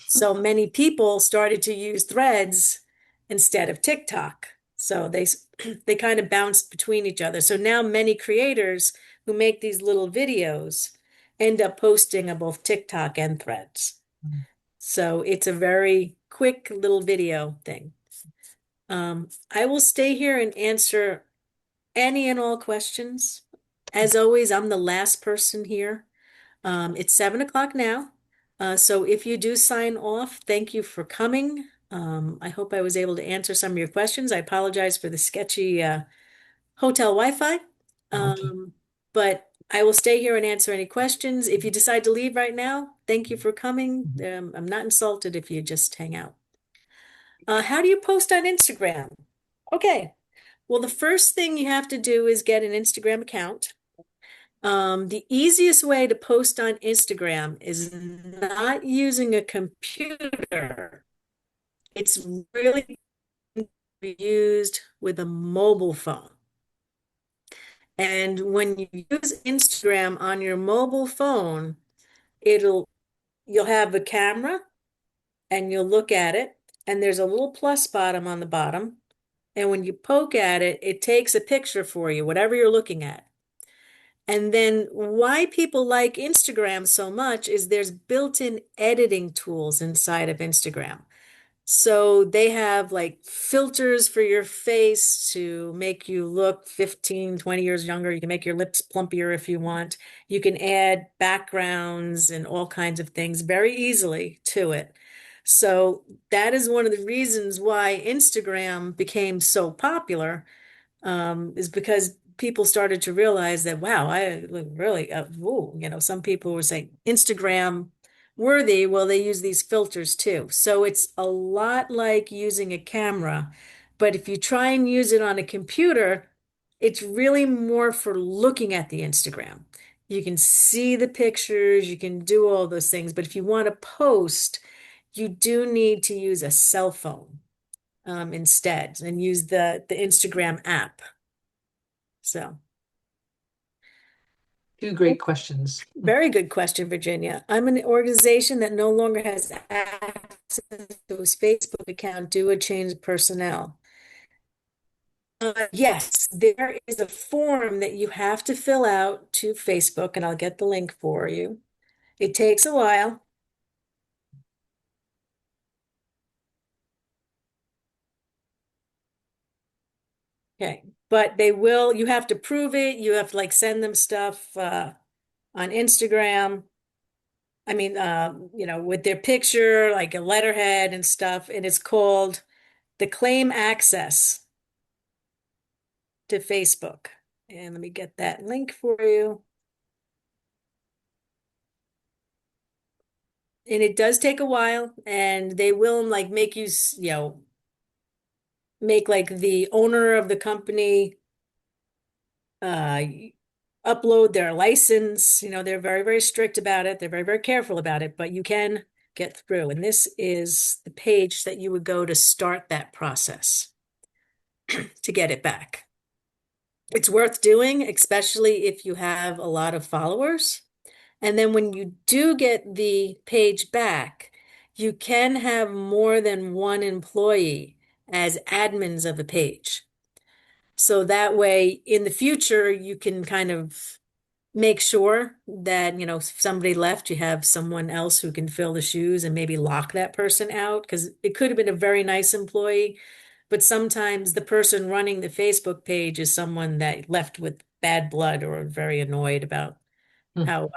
So many people started to use Threads instead of TikTok. So they kind of bounced between each other. So now many creators who make these little videos end up posting on both TikTok and Threads. So it's a very quick little video thing. I will stay here and answer any and all questions. As always, I'm the last person here. It's 7 o'clock now. So if you do sign off, thank you for coming. I hope I was able to answer some of your questions. I apologize for the sketchy hotel Wi-Fi. Okay. But I will stay here and answer any questions. If you decide to leave right now, thank you for coming. I'm not insulted if you just hang out. How do you post on Instagram? Okay. Well, the first thing you have to do is get an Instagram account. The easiest way to post on Instagram is not using a computer. It's really used with a mobile phone. And when you use Instagram on your mobile phone, you'll have a camera and you'll look at it, and there's a little plus bottom on the bottom. And when you poke at it, it takes a picture for you, whatever you're looking at. And then why people like Instagram so much is there's built-in editing tools inside of Instagram. So they have like filters for your face to make you look 15, 20 years younger. You can make your lips plumpier if you want. You can add backgrounds and all kinds of things very easily to it. So that is one of the reasons why Instagram became so popular, is because people started to realize that, wow, I look really, some people were saying Instagram worthy. Well, they use these filters too. So it's a lot like using a camera. But if you try and use it on a computer, it's really more for looking at the Instagram. You can see the pictures, you can do all those things. But if you want to post, you do need to use a cell phone. instead and use the Instagram app. So. Two great questions. Very good question, Virginia. I'm an organization that no longer has access to its Facebook account due to a change of personnel. Yes, there is a form that you have to fill out to Facebook, and I'll get the link for you. It takes a while. Okay, but you have to prove it. You have to like send them stuff on Instagram. I mean, with their picture, like a letterhead and stuff, and it's called the claim access to Facebook. And let me get that link for you. And it does take a while, and they will like make you, make like the owner of the company uh upload their license. They're very, very strict about it. They're very, very careful about it, but you can get through. And this is the page that you would go to start that process to get it back. It's worth doing, especially if you have a lot of followers. And then when you do get the page back, you can have more than one employee as admins of a page. So that way, in the future, you can kind of make sure that, if somebody left, you have someone else who can fill the shoes and maybe lock that person out, because it could have been a very nice employee, but sometimes the person running the Facebook page is someone that left with bad blood or very annoyed about Hmm. how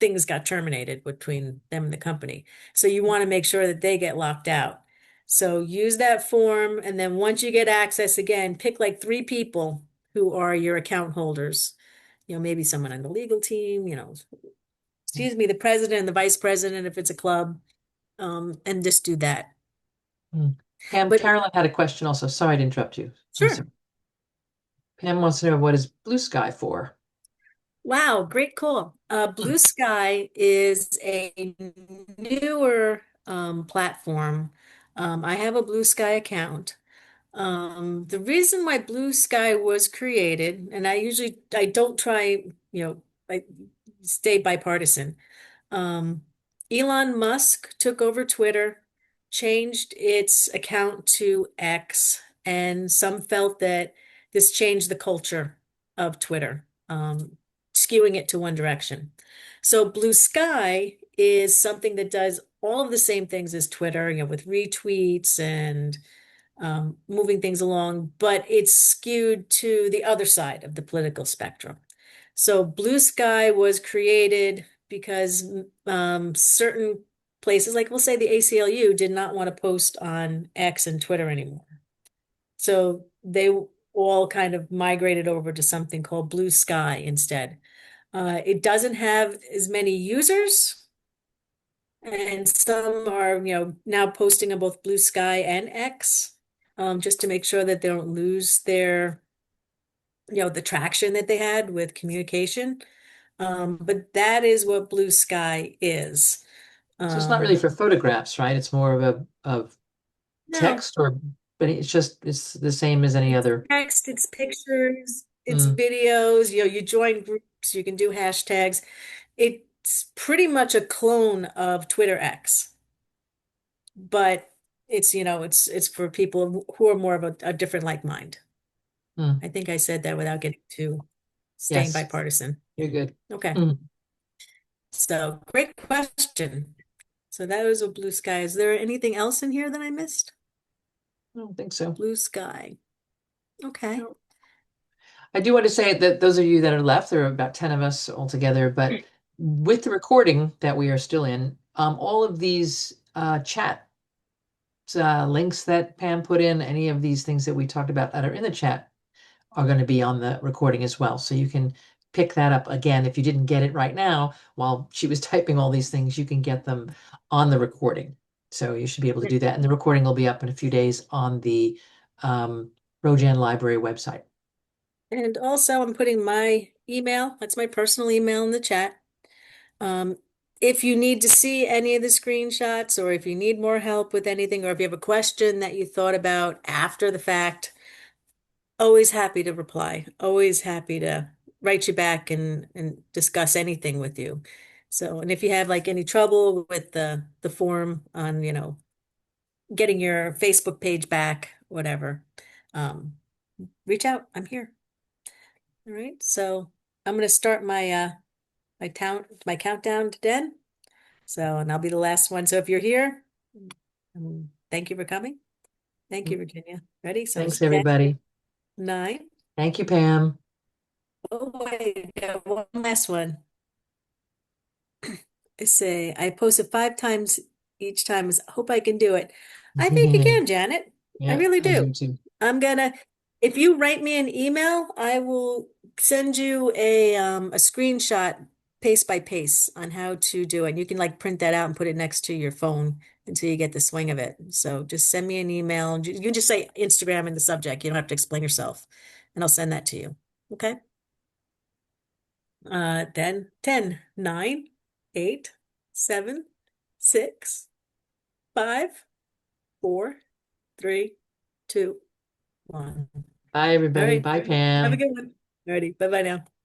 things got terminated between them and the company. So you want to make sure that they get locked out. So use that form, and then once you get access again, pick like 3 people who are your account holders. Maybe someone on the legal team, excuse me, the president and the vice president if it's a club, and just do that. Pam, But Carolyn had a question also. Sorry to interrupt you. I'm sure. sorry. Pam wants to know, what is Blue Sky for? Wow, great call. Blue Sky is a newer platform. I have a Blue Sky account. The reason why Blue Sky was created, and I don't try, I stay bipartisan. Um, Elon Musk took over Twitter, changed its account to X, and some felt that this changed the culture of Twitter, skewing it to one direction. So Blue Sky is something that does all of the same things as Twitter, with retweets and moving things along, but it's skewed to the other side of the political spectrum. So Blue Sky was created because certain places, like we'll say the ACLU, did not want to post on X and Twitter anymore. So they all kind of migrated over to something called Blue Sky instead. It doesn't have as many users, and some are, now posting on both Blue Sky and X, just to make sure that they don't lose their, the traction that they had with communication. But that is what Blue Sky is. So it's not really for photographs, right? It's more of No, text, but it's the same as any it's other. text, it's pictures, it's Mm, videos, you join groups, you can do hashtags. It's pretty much a clone of Twitter X, but it's for people who are more of a different like mind. mm. I think I said that without getting too staying Yes, bipartisan. you're good. Okay. Mm. So great question. So that was a Blue Sky. Is there anything else in here that I missed? I don't think so. Blue Sky. Okay. No. I do want to say that those of you that are left, there are about 10 of us altogether, but with the recording that we are still in, all of these chat links that Pam put in, any of these things that we talked about that are in the chat are going to be on the recording as well. So you can pick that up again. If you didn't get it right now while she was typing all these things, you can get them on the recording. So you should be able to do that. And the recording will be up in a few days on the Rojan Library website. And also I'm putting my email, that's my personal email in the chat. if you need to see any of the screenshots, or if you need more help with anything, or if you have a question that you thought about after the fact, always happy to reply. Always happy to write you back and discuss anything with you. So, and if you have like any trouble with the form on, getting your Facebook page back, whatever, um, reach out. I'm here. All right. So I'm gonna start my countdown to 10. So, and I'll be the last one. So if you're here, thank you for coming. Thank you, Virginia. Ready? So it's Thanks, 10, everybody. 9. Thank you, Pam. Oh, wait, I got one last one. I say I posted 5 times each time. Hope I can do it. I think you can, Janet. I Yeah, really I do. do too. I'm gonna, if you write me an email, I will send you a screenshot pace by pace on how to do it. You can like print that out and put it next to your phone until you get the swing of it. So just send me an email. You can just say Instagram in the subject. You don't have to explain yourself, and I'll send that to you. Okay. Then 10, 9, 8, 7, 6, 5, 4, 3, 2, 1. Bye, All everybody. right. Bye, Have a Pam. good one. Alrighty. Bye bye now.